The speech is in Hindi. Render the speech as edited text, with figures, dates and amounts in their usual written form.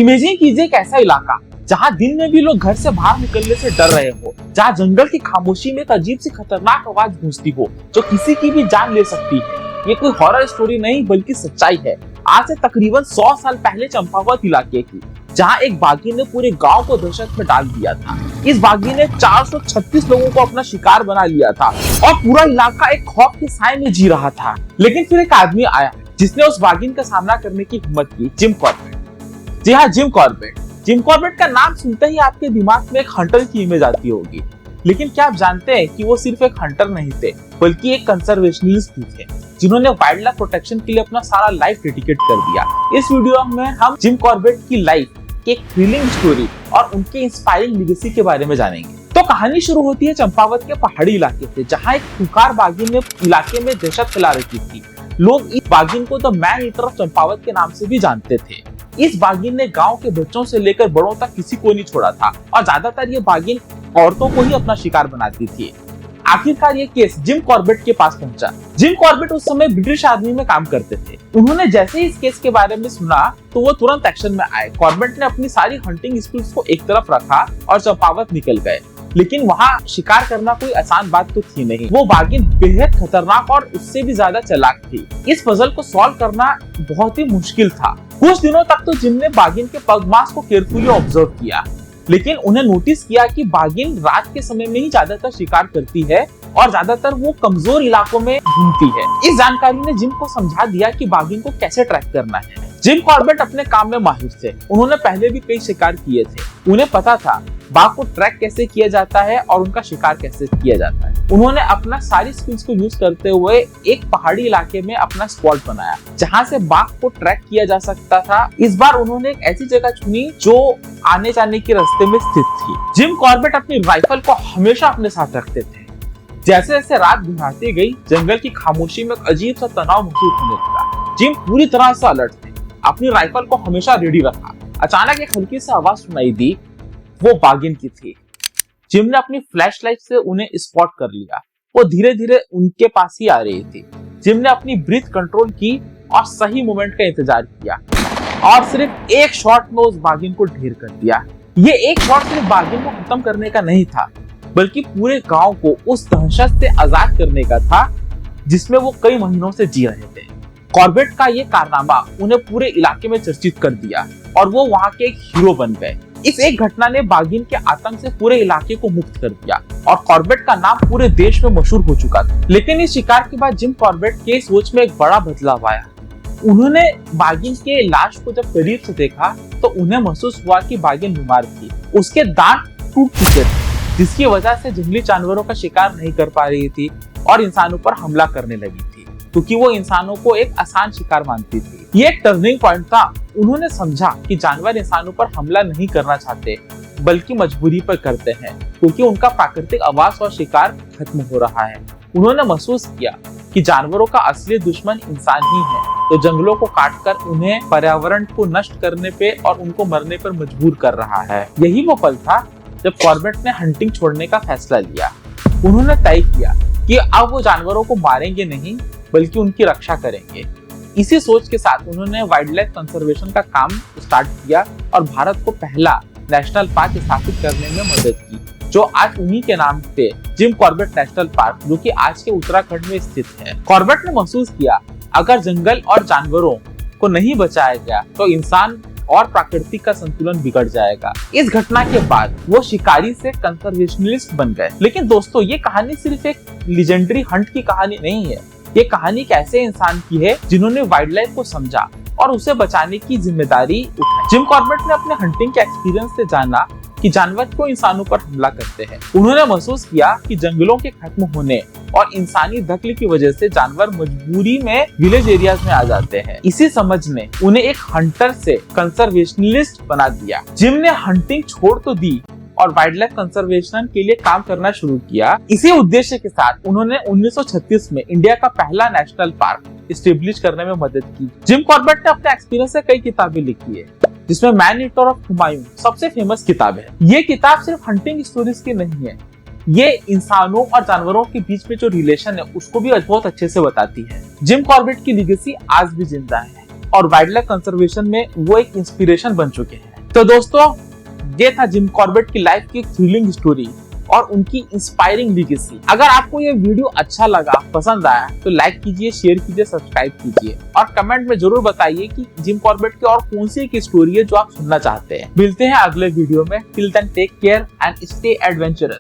इमेजिन कीजिए एक ऐसा इलाका जहाँ दिन में भी लोग घर से बाहर निकलने से डर रहे हो, जहाँ जंगल की खामोशी में एक अजीब सी खतरनाक आवाज गूंजती हो जो किसी की भी जान ले सकती है। ये कोई हॉरर स्टोरी नहीं बल्कि सच्चाई है। आज से तकरीबन 100 साल पहले चंपावत इलाके की, जहाँ एक बाघी ने पूरे गांव को दहशत में डाल दिया था। इस बाघी ने 436 लोगों को अपना शिकार बना लिया था और पूरा इलाका एक खौफ के साए में जी रहा था। लेकिन फिर एक आदमी आया जिसने उस बाघिन का सामना करने की हिम्मत की, जिम कॉर्बेट। जी हाँ, जिम कॉर्बेट। जिम कॉर्बेट का नाम सुनते ही आपके दिमाग में एक हंटर की इमेज आती होगी, लेकिन क्या आप जानते हैं कि वो सिर्फ एक हंटर नहीं थे बल्कि एक कंजर्वेशनिस्ट भी थे जिन्होंने वाइल्ड लाइफ प्रोटेक्शन के लिए अपना सारा लाइफ डेडिकेट कर दिया। इस वीडियो में हम जिम कॉर्बेट की लाइफ की एक थ्रिलिंग स्टोरी और उनके इंस्पायरिंग लेगेसी के बारे में जानेंगे। तो कहानी शुरू होती है चंपावत के पहाड़ी इलाके से, जहाँ एक खूंखार बाघिन ने इलाके में दहशत फैला रखी थी। लोग इस बाघिन को the man eater of Champawat के नाम से भी जानते थे। इस बाघिन ने गांव के बच्चों से लेकर बड़ों तक किसी को नहीं छोड़ा था और ज्यादातर ये बाघिन औरतों को ही अपना शिकार बनाती थी। आखिरकार ये केस जिम कॉर्बेट के पास पहुंचा। जिम कॉर्बेट उस समय ब्रिटिश आर्मी में काम करते थे। उन्होंने जैसे ही इस केस के बारे में सुना तो वो तुरंत एक्शन में आए। कॉर्बेट ने अपनी सारी हंटिंग स्किल्स को एक तरफ रखा और चंपावत निकल गए। लेकिन वहाँ शिकार करना कोई आसान बात तो थी नहीं। वो बाघिन बेहद खतरनाक और उससे भी ज्यादा चालाक थी। इस पजल को सॉल्व करना बहुत ही मुश्किल था। कुछ दिनों तक तो जिम ने बाघिन के पगमार्क्स को केयरफुली ऑब्जर्व किया, लेकिन उन्हें नोटिस किया कि बाघिन रात के समय में ही ज्यादातर शिकार करती है और ज्यादातर वो कमजोर इलाकों में घूमती है। इस जानकारी ने जिम को समझा दिया कि बाघिन को कैसे ट्रैक करना है। जिम कॉर्बेट अपने काम में माहिर थे। उन्होंने पहले भी कई शिकार किए थे। उन्हें पता था बाघ को ट्रैक कैसे किया जाता है और उनका शिकार कैसे किया जाता है। उन्होंने अपना सारी स्किल्स को यूज करते हुए एक पहाड़ी इलाके में अपना स्पॉट बनाया जहां से बाघ को ट्रैक किया जा सकता था। इस बार उन्होंने एक ऐसी जगह चुनी जो आने जाने के रास्ते में स्थित थी। जिम कॉर्बेट अपनी राइफल को हमेशा अपने साथ रखते थे। जैसे जैसे रात गुजरती गई, जंगल की खामोशी में एक अजीब सा तनाव महसूस होने लगा। जिम पूरी तरह से अलर्ट थे, अपनी राइफल को हमेशा रेडी रखा। अचानक एक हल्की सी आवाज सुनाई दी। वो बाघिन की थी। जिम ने अपनी फ्लैशलाइट से उन्हें स्पॉट कर लिया। वो धीरे धीरे उनके पास ही आ रही थी। जिम ने अपनी ब्रीथ कंट्रोल की और सही मोमेंट का इंतजार किया और सिर्फ एक शॉट में उस बाघिन को ढेर कर दिया। ये एक शॉट सिर्फ बाघिन को खत्म करने का नहीं था, बल्कि पूरे गांव को उस दहशत से आजाद करने का था जिसमें वो कई महीनों से जी रहे थे। कॉर्बेट का ये कारनामा उन्हें पूरे इलाके में चर्चित कर दिया और वो वहाँ के एक हीरो बन गए। इस एक घटना ने बाघिन के आतंक से पूरे इलाके को मुक्त कर दिया और कॉर्बेट का नाम पूरे देश में मशहूर हो चुका था। लेकिन इस शिकार के बाद जिम कॉर्बेट के सोच में एक बड़ा बदलाव आया। उन्होंने बाघिन के लाश को जब करीब से देखा तो उन्हें महसूस हुआ कि बाघिन बीमार थी। उसके दांत टूट चुके थे, जिसकी वजह से जंगली जानवरों का शिकार नहीं कर पा रही थी और इंसानों पर हमला करने लगी थी, क्योंकि वो इंसानों को एक आसान शिकार मानती थी। ये एक टर्निंग पॉइंट था। उन्होंने समझा कि जानवर इंसानों पर हमला नहीं करना चाहते बल्कि मजबूरी पर करते हैं, क्योंकि उनका प्राकृतिक आवास और शिकार खत्म हो रहा है। उन्होंने महसूस किया कि जानवरों का असली दुश्मन इंसान ही है, तो जंगलों को काटकर उन्हें पर्यावरण को नष्ट करने पे और उनको मरने पर मजबूर कर रहा है। यही वो पल था जब कॉर्बेट ने हंटिंग छोड़ने का फैसला लिया। उन्होंने तय किया कि अब वो जानवरों को मारेंगे नहीं बल्कि उनकी रक्षा करेंगे। इसी सोच के साथ उन्होंने वाइल्ड लाइफ कंजर्वेशन का काम स्टार्ट किया और भारत को पहला नेशनल पार्क स्थापित करने में मदद की, जो आज उन्हीं के नाम पे जिम कॉर्बेट नेशनल पार्क, जो कि आज के उत्तराखंड में स्थित है। कॉर्बेट ने महसूस किया अगर जंगल और जानवरों को नहीं बचाया गया तो इंसान और प्रकृति का संतुलन बिगड़ जाएगा। इस घटना के बाद वो शिकारी से कंजर्वेशनिस्ट बन गए। लेकिन दोस्तों, ये कहानी सिर्फ एक लेजेंडरी हंट की कहानी नहीं है। ये कहानी एक ऐसे इंसान की है जिन्होंने वाइल्ड लाइफ को समझा और उसे बचाने की जिम्मेदारी उठाई। जिम कॉर्बेट ने अपने हंटिंग के एक्सपीरियंस से जाना कि जानवर क्यों इंसानों पर हमला करते हैं। उन्होंने महसूस किया कि जंगलों के खत्म होने और इंसानी दखल की वजह से जानवर मजबूरी में विलेज एरियाज में आ जाते हैं। इसी समझ ने उन्हें एक हंटर से कंजर्वेशनिस्ट बना दिया। जिम ने हंटिंग छोड़ तो दी और वाइल्ड लाइफ कंजर्वेशन के लिए काम करना शुरू किया। इसी उद्देश्य के साथ उन्होंने 1936 में इंडिया का पहला नेशनल पार्क एस्टेब्लिश करने में मदद की। जिम कॉर्बेट ने अपने एक्सपीरियंस से कई किताबें लिखी है, जिसमें मैन ईटर ऑफ हुमायूं सबसे फेमस किताब है। ये किताब सिर्फ हंटिंग स्टोरीज की नहीं है, ये इंसानों और जानवरों के बीच में जो रिलेशन है उसको भी बहुत अच्छे से बताती है। जिम कॉर्बेट की लीगेसी आज भी जिंदा है और वाइल्ड लाइफ कंजर्वेशन में वो एक इंस्पिरेशन बन चुके हैं। तो दोस्तों, ये था जिम कॉर्बेट की लाइफ की एक थ्रिलिंग स्टोरी और उनकी इंस्पायरिंग लीगेसी। अगर आपको ये वीडियो अच्छा लगा, पसंद आया, तो लाइक कीजिए, शेयर कीजिए, सब्सक्राइब कीजिए और कमेंट में जरूर बताइए कि जिम कॉर्बेट की और कौन सी एक स्टोरी है जो आप सुनना चाहते हैं। मिलते हैं अगले वीडियो में। Till then take care and stay adventurous.